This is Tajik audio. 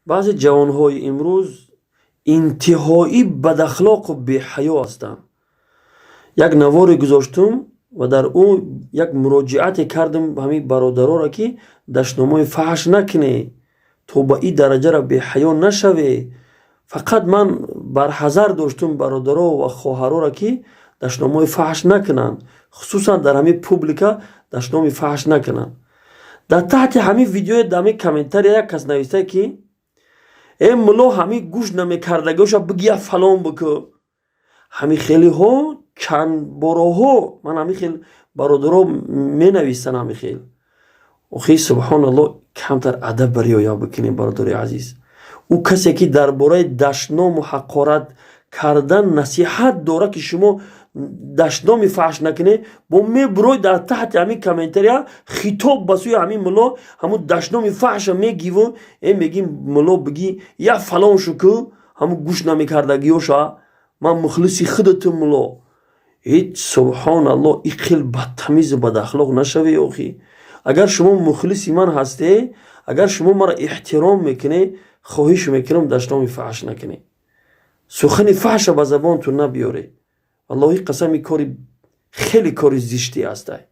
баъзе ҷавонҳои имрӯз интиҳоӣ бадахлоқу беҳаё ҳастанд. як наворе гузоштум ва дар ӯ як муроҷиате кардам ҳамин бародароро ки даштномаи фаҳш накунӣ, то ба ин дараҷара беҳаё нашавӣ. фақат ман барҳазар доштум бародаро ва хоҳароро ки даштномаи фаҳш накунанд, хусусан дар ҳамин публика даштноми фаҳш накунанд. дар таҳти ҳамин видеое дар ҳамин комментария як кас нависта ки мулло ҳамин гӯш намекардагиҳоша биги як фалон бикун. ҳамин хелиҳо чандбораҳо ман ҳамин хел бародаро менависанд. ҳамин хел охи субҳаналлоҳ, камтар адаб риоя бикунем бародари азиз. ӯ касе ки дар бораи даштному ҳақорат кардан насиҳат дорад ки шумо даштноми фаҳш накунед, бо мебурой дар таҳти ҳамин комментария хитоб ба сӯи ҳамин мулло ҳамун даштноми фаҳша мегиву меги мулло биги як фалон шуку ҳамун гӯш намекардагиҳоша ман мухлиси худатум мулло. субҳаналлоҳ, ин хел бадтамизу бадахлоқ нашавӣ охи. агар шумо мухлиси ман ҳастед, агар шумо маро эҳтиром мекунед, хоҳиш мекунам даштноми фаҳш накунед. сухани фаҳша ба забонтун набиёред. аллоҳи қасам, ин кори хеле кори зишти ҳастад.